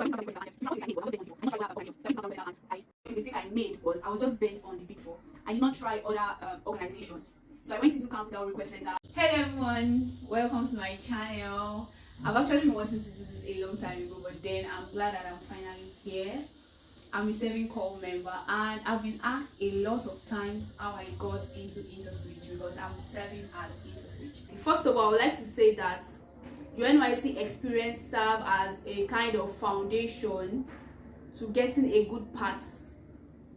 The mistake I made was I was just bent on the Big Four. I did not try other organizations. So I went into camp without request letter. Hello everyone, welcome to my channel. I've actually been wanting to do this a long time ago, but then I'm glad that I'm finally here. I'm a serving corps member, and I've been asked a lot of times how I got into InterSwitch because I'm serving as InterSwitch. First of all, I would like to say that your NYSC experience serves as a kind of foundation to getting a good path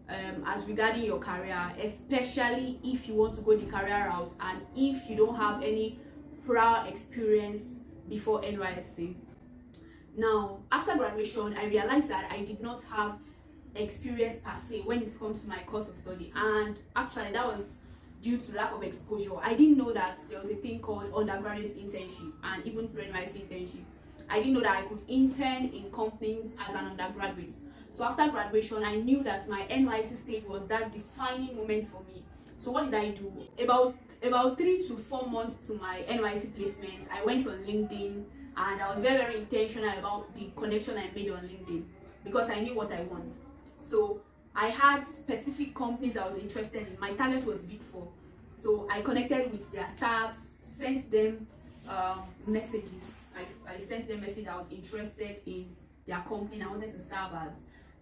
as regarding your career, especially if you want to go the career route and if you don't have any prior experience before NYSC. Now, after graduation, I realized that I did not have experience per se when it comes to my course of study, and actually that was due to lack of exposure. I didn't know that there was a thing called undergraduate internship and even pre-NYSC internship. I didn't know that I could intern in companies as an undergraduate. So after graduation, I knew that my NYSC stage was that defining moment for me. So what did I do? About 3 to 4 months to my NYSC placements, I went on LinkedIn, and I was very, very intentional about the connection I made on LinkedIn because I knew what I want. So I had specific companies I was interested in. My target was Big Four. So I connected with their staffs, sent them messages. I sent them a message I was interested in their company and I wanted to serve as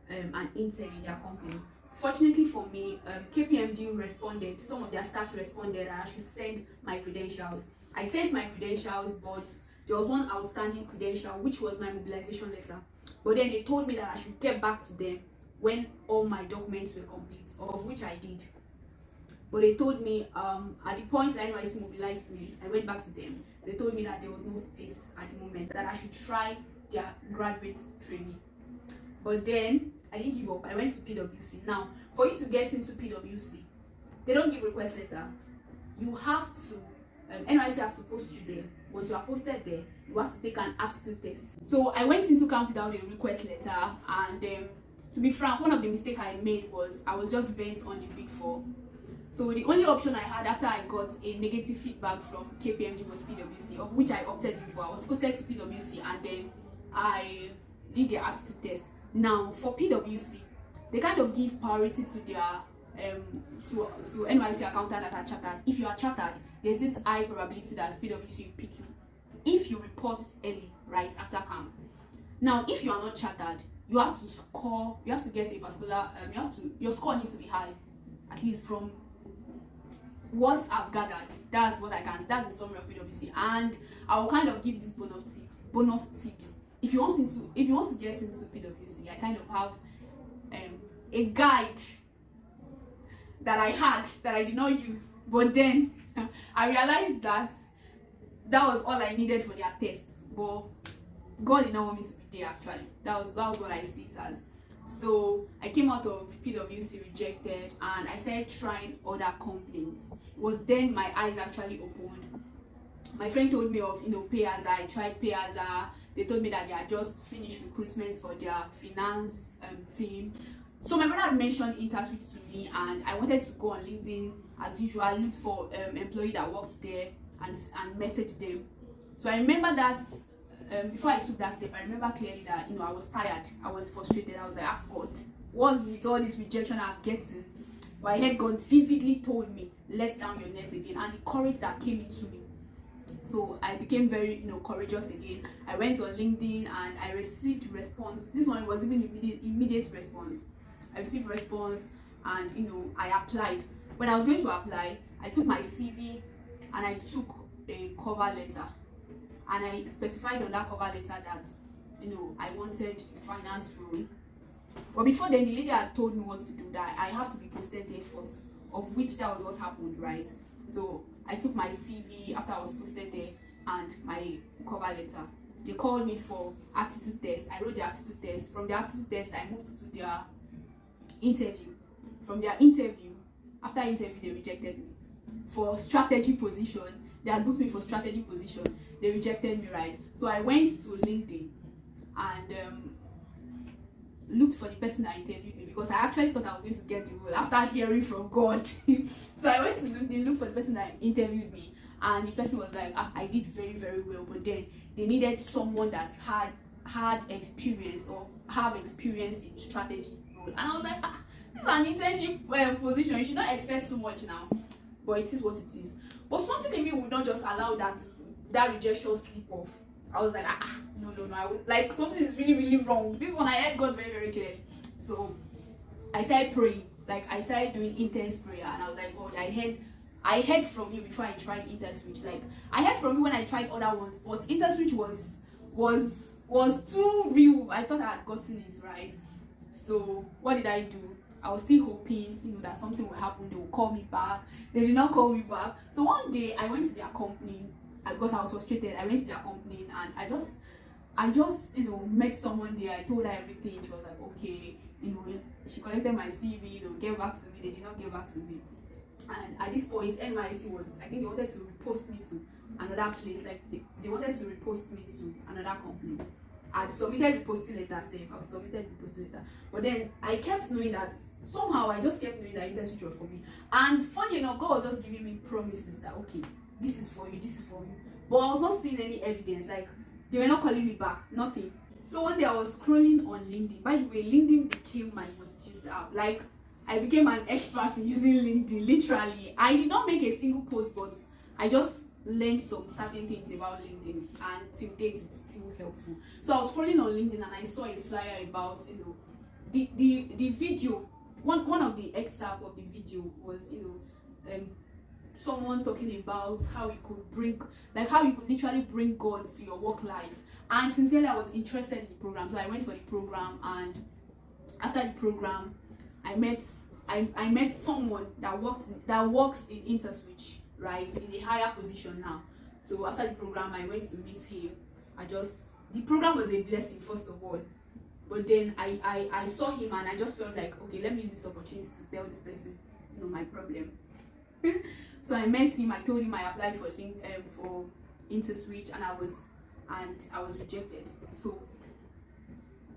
an intern in their company. Fortunately for me, KPMG responded, some of their staffs responded, and I should send my credentials. I sent my credentials, but there was one outstanding credential, which was my mobilization letter. But then they told me that I should get back to them when all my documents were complete, of which I did. But they told me at the point that NYSC mobilized me, I went back to them. They told me that there was no space at the moment, that I should try their graduate training. But then I didn't give up. I went to PwC. Now, for you to get into PwC, they don't give request letter. You have to, NYSC have to post you there. Once you are posted there, you have to take an aptitude test. So I went into camp without a request letter, and to be frank, one of the mistakes I made was I was just bent on the Big Four. So the only option I had after I got a negative feedback from KPMG was PwC, of which I opted for. I was posted to PwC, and then I did the aptitude test. Now, for PwC, they kind of give priority to their to NYSC accountant that are chartered. If you are chartered, there's this high probability that PwC will pick you if you report early, right after camp. Now, if you are not chartered, you have to score. You have to get a particular. Your score needs to be high, at least from what I've gathered. That's what I can. That's the summary of PwC, and I will kind of give this bonus tips. If you want to get into PwC, I kind of have a guide that I had that I did not use, but then I realized that was all I needed for their tests. But God did not want me to be there. Actually, that was what I see it as. So I came out of PwC rejected, and I started trying other companies. It was then my eyes actually opened. My friend told me of PPA. I tried PPA. They told me that they had just finished recruitment for their finance team. So my brother had mentioned InterSwitch to me, and I wanted to go on LinkedIn as usual, look for employee that works there and message them. So I remember that before I took that step, I remember clearly that I was tired, I was frustrated. I was like, God, what's with all this rejection I'm getting? But I heard God vividly told me, let down your net again, and the courage that came into me. So I became very courageous again. I went on LinkedIn and I received response. This one was even immediate response. I received response, and I applied. When I was going to apply, I took my CV and I took a cover letter, and I specified on that cover letter that I wanted a finance role. But before then, the lady had told me what to do, that I have to be posted there first, of which that was what happened, right? So I took my CV after I was posted there and my cover letter. They called me for aptitude test. I wrote the aptitude test. From the aptitude test, I moved to their interview. From their interview, after interview, they rejected me for strategy position. They had booked me for strategy position. They rejected me, right? So I went to LinkedIn and looked for the person that interviewed me, because I actually thought I was going to get the role after hearing from God. So I went to LinkedIn, look for the person that interviewed me, and the person was like, I did very, very well, but then they needed someone that had experience or have experience in strategy role. And I was like, this is an internship position. You should not expect too much now. But it is what it is. But something in me would not just allow that rejection slip off. I was like, no. I would, like, something is really, really wrong. This one I heard God very, very clearly. So I started praying. Like, I started doing intense prayer, and I was like, God, I heard from you before I tried InterSwitch. Like, I heard from you when I tried other ones, but InterSwitch was too real. I thought I had gotten it right. So what did I do? I was still hoping, that something will happen. They will call me back. They did not call me back. So one day I went to their company, because I was frustrated. I went to their company, and I just met someone there. I told her everything. She was like, okay, she collected my CV. They'll get back to me. They did not get back to me. And at this point, NYSC was, I think they wanted to repost me to another place. Like, they wanted to repost me to another company. I'd submitted reposting letter, but then I kept knowing that somehow I just kept knowing that InterSwitch was for me. And funny enough, God was just giving me promises that, okay, this is for you. But I was not seeing any evidence. Like, they were not calling me back, nothing. So one day I was scrolling on LinkedIn. By the way, LinkedIn became my most used app. Like, I became an expert in using LinkedIn, literally. I did not make a single post, but I just learned some certain things about LinkedIn, and till date it's still helpful. So I was scrolling on LinkedIn, and I saw a flyer about the video. One of the excerpts of the video was someone talking about how you could literally bring God to your work life. And sincerely, I was interested in the program, so I went for the program. And after the program, I met someone that works in InterSwitch, right, in a higher position now. So after the program, I went to meet him. The program was a blessing, first of all. But then I saw him, and I just felt like, okay, let me use this opportunity to tell this person, my problem. So I met him. I told him I applied for InterSwitch, and I was rejected. So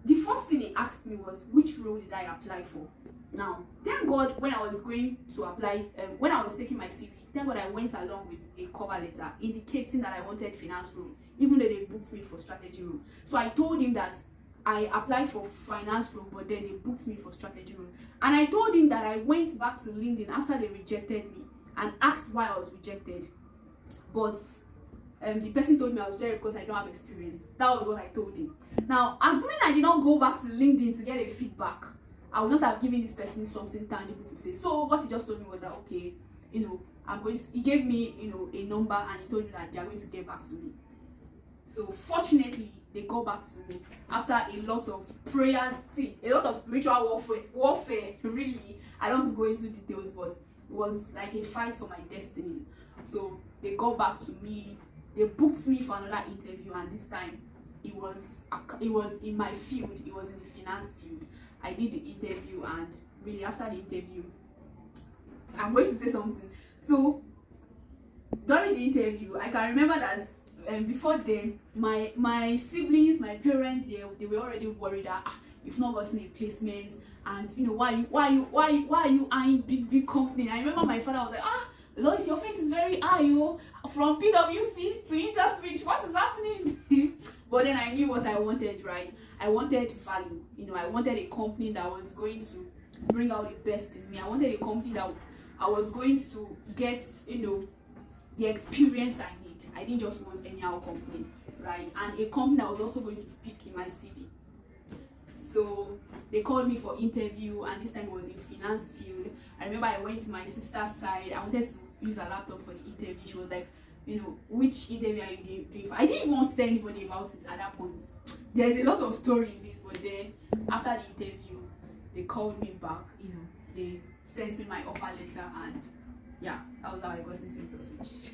the first thing he asked me was, which role did I apply for? Now, thank God, when I was going to apply, when I was taking my CV, thank God I went along with a cover letter indicating that I wanted finance role, even though they booked me for strategy role. So I told him that I applied for finance role, but then they booked me for strategy role. And I told him that I went back to LinkedIn after they rejected me and asked why I was rejected. But the person told me I was there because I don't have experience. That was what I told him. Now, assuming I did not go back to LinkedIn to get a feedback, I would not have given this person something tangible to say. So what he just told me was that, okay, he gave me, a number, and he told me that they are going to get back to me. So fortunately, they got back to me after a lot of prayers, a lot of spiritual warfare, really. I don't want to go into details, but it was like a fight for my destiny. So they got back to me. They booked me for another interview, and this time it was in my field. It was in the finance field. I did the interview, and really after the interview, I'm going to say something. So during the interview, I can remember that before then, my siblings, my parents, they were already worried that you've not gotten a placement, and why are you eyeing big company. I remember my father was like, Lois, your face is very high, from PwC to InterSwitch, what is happening? But then I knew what I wanted, right? I wanted value. I wanted a company that was going to bring out the best in me. I wanted a company that I was going to get, the experience I need. I didn't just want any other company, right? And a company that was also going to speak in my CV. So they called me for interview, and this time it was in finance field. I remember I went to my sister's side. I wanted to use a laptop for the interview. She was like, which interview are you doing for? I didn't even want to tell anybody about it at that point. There's a lot of story in this, but then after the interview, they called me back. They sent me my offer letter, and yeah, that was how I got into InterSwitch.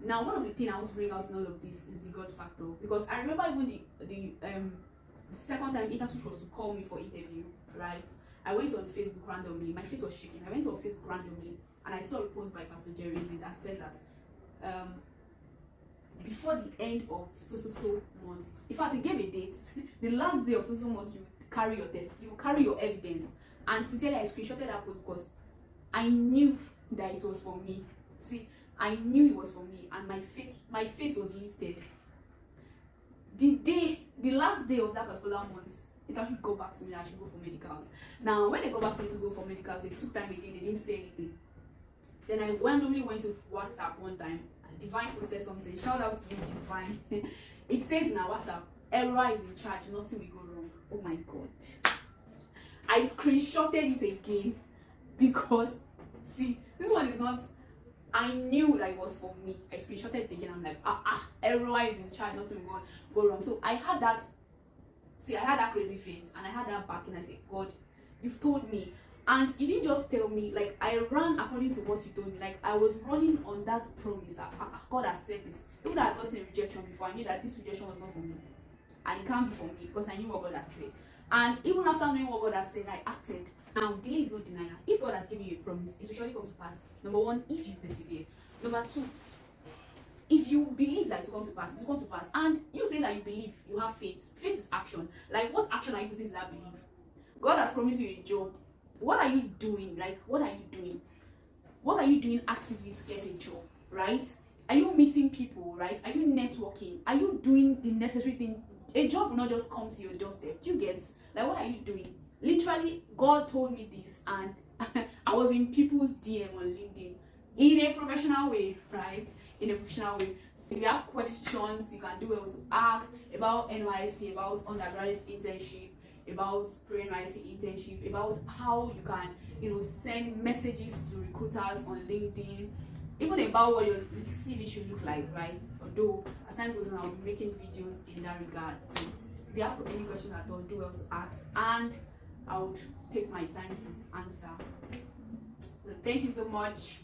Now, one of the things I want to bring out in all of this is the God factor, because I remember even the second time InterSwitch was to call me for interview, right? I went on Facebook randomly. My face was shaking. I went on Facebook randomly, and I saw a post by Pastor Jerry that said that before the end of so months, in fact, he gave a date. The last day of so months, you carry your test, you carry your evidence. And sincerely, I screenshotted that post because I knew that it was for me. See, I knew it was for me, and my faith was lifted. the last day of that particular month, it actually got back to me that I should go for medicals. Now, when they got back to me to go for medicals, it took time again, they didn't say anything. Then I randomly went to WhatsApp one time, and Divine posted something. Shout out to you, Divine. It says in our WhatsApp, error is in charge, nothing will go wrong. Oh my god. I screenshotted it again because, see, this one is not, I knew that it was for me. I screenshotted it again. I'm like, error is in charge, nothing will go wrong. So I had that, I had that crazy faith, and I had that back, and I said, God, you've told me. And you didn't just tell me, like, I ran according to what you told me. Like, I was running on that promise that God has said this. Even though I had not seen rejection before, I knew that this rejection was not for me. And it can't be for me because I knew what God has said. And even after knowing what God has said, I acted. Now, delay is not denial. If God has given you a promise, it will surely come to pass. Number one, if you persevere. Number two, if you believe that it will come to pass, it will come to pass. And you saying that you believe, you have faith. Faith is action. Like, what action are you putting to that belief? God has promised you a job. What are you doing? Like, what are you doing? What are you doing actively to get a job, right? Are you meeting people, right? Are you networking? Are you doing the necessary thing? A job will not just come to your doorstep. Do you get? Like, what are you doing? Literally, God told me this, and I was in people's DM on LinkedIn in a professional way, right? In a professional way. So if you have questions, you can do well to ask about NYSC, about undergraduate internship, about pre-NYSC internship, about how you can, send messages to recruiters on LinkedIn, even about what your CV should look like, right? Although as time goes on, I'll be making videos in that regard. So if you have any questions at all, do well to ask, and I would take my time to answer. So thank you so much.